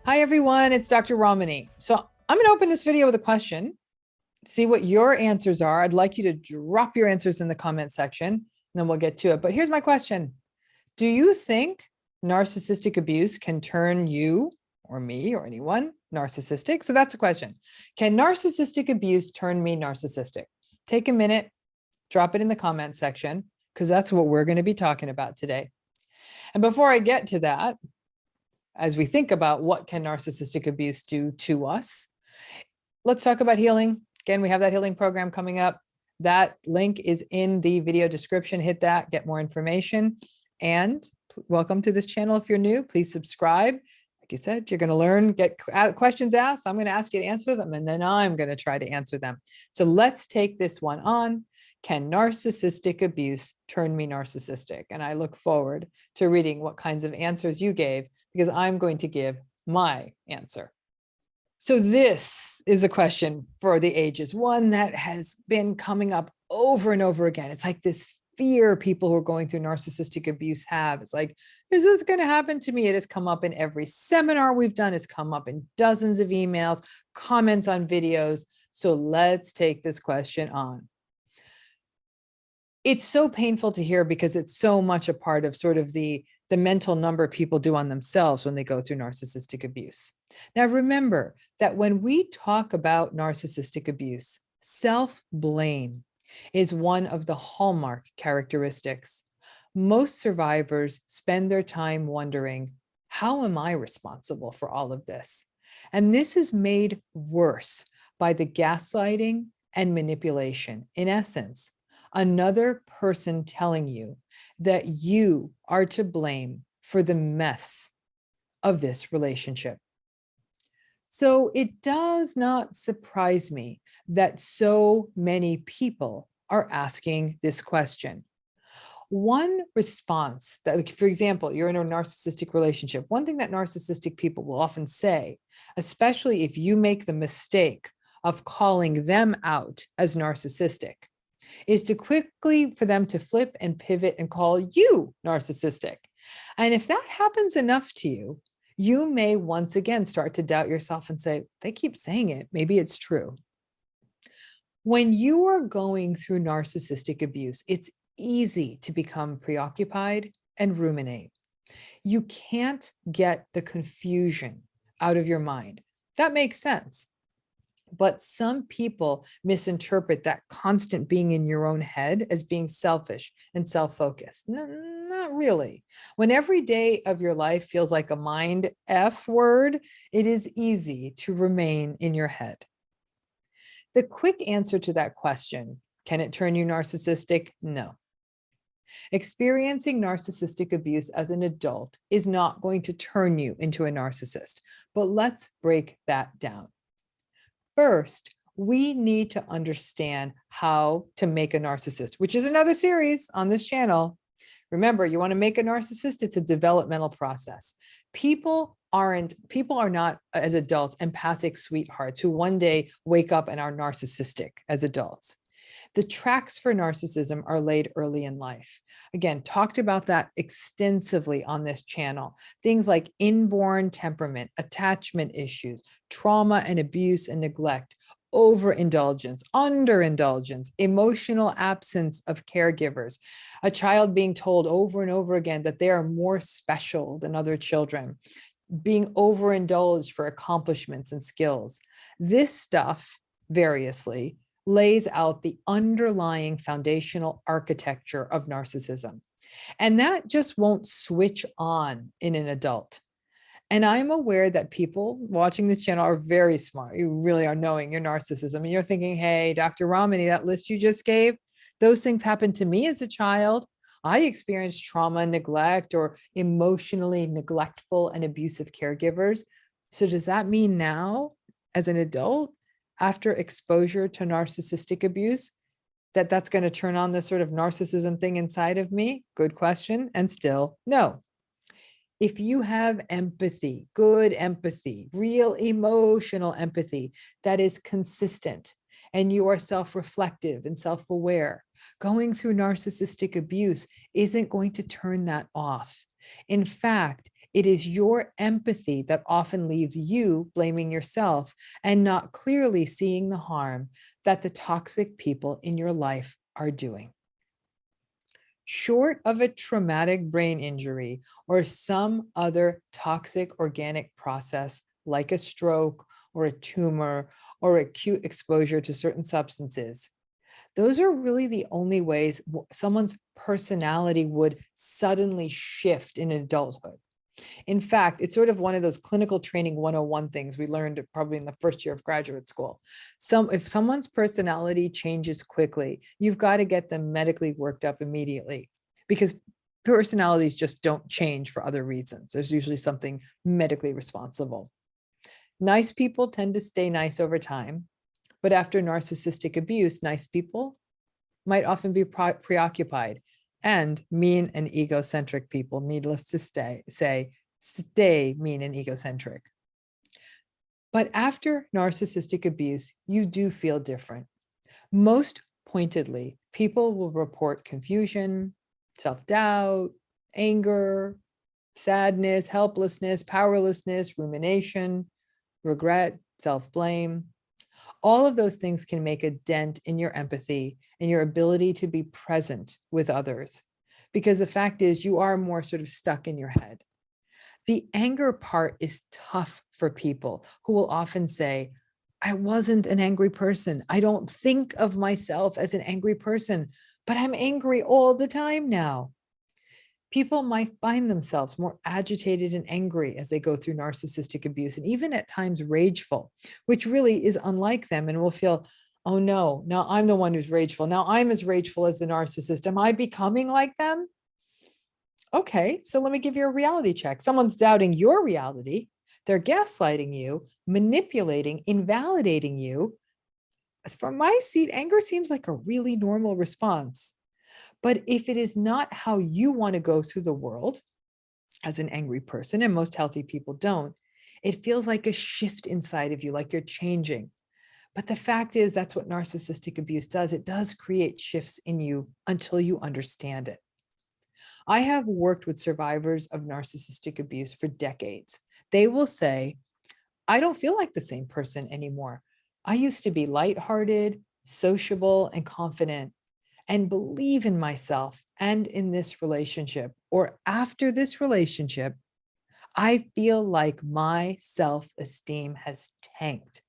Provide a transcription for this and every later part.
Hi, everyone. It's Dr. Ramani. So I'm going to open this video with a question, see what your answers are. I'd like you to drop your answers in the comment section, and then we'll get to it. But here's my question. Do you think narcissistic abuse can turn you or me or anyone narcissistic? So that's a question. Can narcissistic abuse turn me narcissistic? Take a minute, drop it in the comment section, because that's what we're going to be talking about today. And before I get to that, as we think about what can narcissistic abuse do to us, let's talk about healing. Again, we have that healing program coming up. That link is in the video description. Hit that, get more information. And welcome to this channel. If you're new, please subscribe. Like you said, you're going to learn, get questions asked. I'm going to ask you to answer them, and then I'm going to try to answer them. So let's take this one on. Can narcissistic abuse turn me narcissistic? And I look forward to reading what kinds of answers you gave, because I'm going to give my answer. So this is a question for the ages, one that has been coming up over and over again. It's like this fear people who are going through narcissistic abuse have. It's like, is this going to happen to me? It has come up in every seminar we've done. It's come up in dozens of emails, comments on videos. So let's take this question on. It's so painful to hear because it's so much a part of sort of the mental number people do on themselves when they go through narcissistic abuse. Now, remember that when we talk about narcissistic abuse, self-blame is one of the hallmark characteristics. Most survivors spend their time wondering, how am I responsible for all of this? And this is made worse by the gaslighting and manipulation. In essence, another person telling you that you are to blame for the mess of this relationship. So it does not surprise me that so many people are asking this question. One response that, like, for example, you're in a narcissistic relationship. One thing that narcissistic people will often say, especially if you make the mistake of calling them out as narcissistic, is to quickly for them to flip and pivot and call you narcissistic. And if that happens enough to you, you may once again start to doubt yourself and say, they keep saying it, maybe it's true. When you are going through narcissistic abuse, it's easy to become preoccupied and ruminate. You can't get the confusion out of your mind. That makes sense. But some people misinterpret that constant being in your own head as being selfish and self-focused. No, not really. When every day of your life feels like a mind F word, it is easy to remain in your head. The quick answer to that question, can it turn you narcissistic? No. Experiencing narcissistic abuse as an adult is not going to turn you into a narcissist, but let's break that down. First, we need to understand how to make a narcissist, which is another series on this channel. Remember, you want to make a narcissist, it's a developmental process. People are not, as adults, empathic sweethearts who one day wake up and are narcissistic as adults. The tracks for narcissism are laid early in life. Again, talked about that extensively on this channel. Things like inborn temperament, attachment issues, trauma and abuse and neglect, overindulgence, underindulgence, emotional absence of caregivers, a child being told over and over again that they are more special than other children, being overindulged for accomplishments and skills. This stuff, variously, lays out the underlying foundational architecture of narcissism. And that just won't switch on in an adult. And I'm aware that people watching this channel are very smart. You really are knowing your narcissism. And you're thinking, hey, Dr. Ramani, that list you just gave, those things happened to me as a child. I experienced trauma and neglect or emotionally neglectful and abusive caregivers. So does that mean now, as an adult, after exposure to narcissistic abuse, that's going to turn on this sort of narcissism thing inside of me? Good question. And still, no. If you have empathy, good empathy, real emotional empathy that is consistent, and you are self-reflective and self-aware, going through narcissistic abuse isn't going to turn that off. In fact, It is your empathy that often leaves you blaming yourself and not clearly seeing the harm that the toxic people in your life are doing. Short of a traumatic brain injury or some other toxic organic process like a stroke or a tumor or acute exposure to certain substances, those are really the only ways someone's personality would suddenly shift in adulthood. In fact, it's sort of one of those clinical training 101 things we learned probably in the first year of graduate school. If someone's personality changes quickly, you've got to get them medically worked up immediately, because personalities just don't change for other reasons. There's usually something medically responsible. Nice people tend to stay nice over time, but after narcissistic abuse, nice people might often be preoccupied, and mean and egocentric people, needless to stay mean and egocentric. But after narcissistic abuse, you do feel different. Most pointedly, people will report confusion, self-doubt, anger, sadness, helplessness, powerlessness, rumination, regret, self-blame. All of those things can make a dent in your empathy and your ability to be present with others, because the fact is you are more sort of stuck in your head. The anger part is tough for people who will often say, I wasn't an angry person. I don't think of myself as an angry person, but I'm angry all the time now. People might find themselves more agitated and angry as they go through narcissistic abuse, and even at times rageful, which really is unlike them, and will feel, oh no, now I'm the one who's rageful. Now I'm as rageful as the narcissist. Am I becoming like them? Okay, so let me give you a reality check. Someone's doubting your reality. They're gaslighting you, manipulating, invalidating you. From my seat, anger seems like a really normal response. But if it is not how you want to go through the world as an angry person, and most healthy people don't, it feels like a shift inside of you, like you're changing. But the fact is, that's what narcissistic abuse does. It does create shifts in you until you understand it. I have worked with survivors of narcissistic abuse for decades. They will say, I don't feel like the same person anymore. I used to be lighthearted, sociable, and confident, and believe in myself and in this relationship, or after this relationship, I feel like my self-esteem has tanked.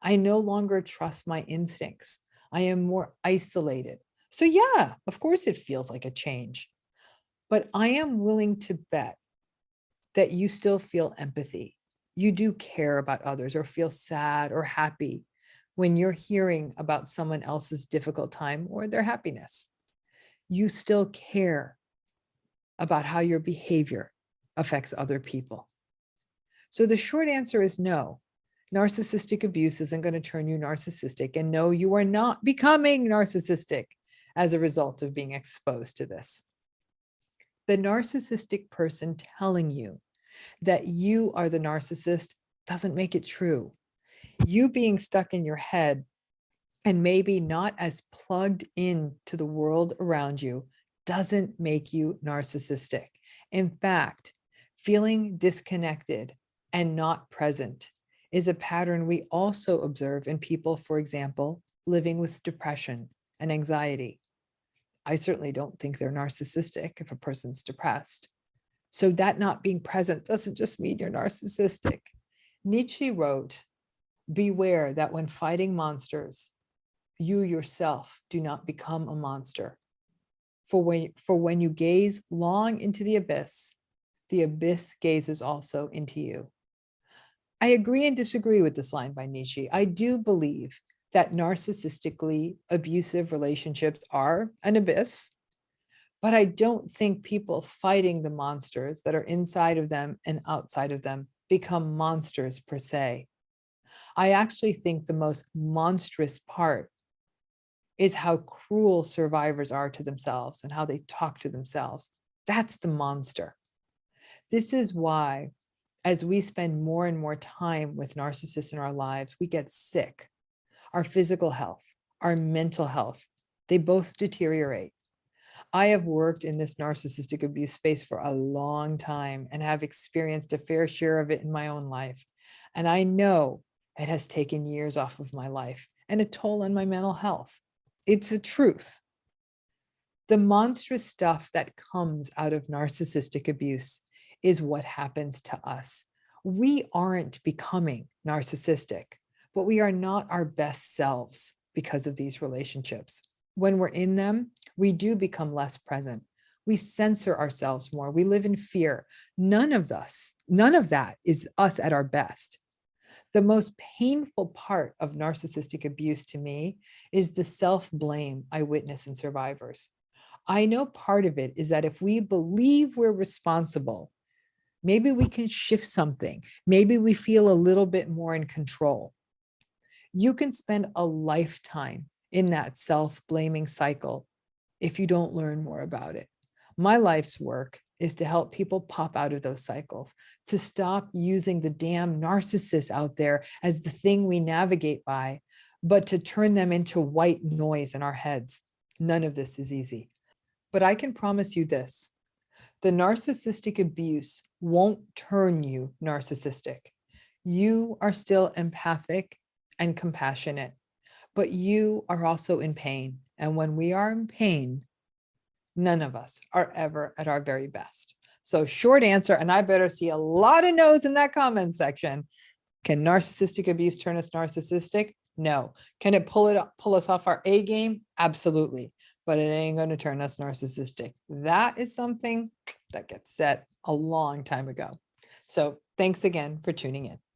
I no longer trust my instincts. I am more isolated. So yeah, of course it feels like a change, but I am willing to bet that you still feel empathy. You do care about others or feel sad or happy when you're hearing about someone else's difficult time or their happiness. You still care about how your behavior affects other people. So the short answer is no. Narcissistic abuse isn't going to turn you narcissistic, and no, you are not becoming narcissistic as a result of being exposed to this. The narcissistic person telling you that you are the narcissist doesn't make it true. You being stuck in your head and maybe not as plugged in to the world around you doesn't make you narcissistic. In fact, feeling disconnected and not present is a pattern we also observe in people, for example, living with depression and anxiety. I certainly don't think they're narcissistic if a person's depressed. So that not being present doesn't just mean you're narcissistic. Nietzsche wrote, beware that when fighting monsters, you yourself do not become a monster. For when you gaze long into the abyss gazes also into you. I agree and disagree with this line by Nietzsche. I do believe that narcissistically abusive relationships are an abyss, but I don't think people fighting the monsters that are inside of them and outside of them become monsters per se. I actually think the most monstrous part is how cruel survivors are to themselves and how they talk to themselves. That's the monster. This is why, as we spend more and more time with narcissists in our lives, we get sick. Our physical health, our mental health, they both deteriorate. I have worked in this narcissistic abuse space for a long time and have experienced a fair share of it in my own life. And I know it has taken years off of my life and a toll on my mental health. It's a truth. The monstrous stuff that comes out of narcissistic abuse is what happens to us. We aren't becoming narcissistic, but we are not our best selves because of these relationships. When we're in them, we do become less present. We censor ourselves more. We live in fear. None of that is us at our best. The most painful part of narcissistic abuse to me is the self-blame I witness in survivors. I know part of it is that if we believe we're responsible, maybe we can shift something. Maybe we feel a little bit more in control. You can spend a lifetime in that self-blaming cycle if you don't learn more about it. My life's work is to help people pop out of those cycles, to stop using the damn narcissists out there as the thing we navigate by, but to turn them into white noise in our heads. None of this is easy. But I can promise you this, the narcissistic abuse won't turn you narcissistic. You are still empathic and compassionate, but you are also in pain. And when we are in pain, none of us are ever at our very best. So short answer, and I better see a lot of no's in that comment section. Can narcissistic abuse turn us narcissistic? No. Can it pull us off our A game? Absolutely. But it ain't going to turn us narcissistic. That is something that gets set a long time ago. So thanks again for tuning in.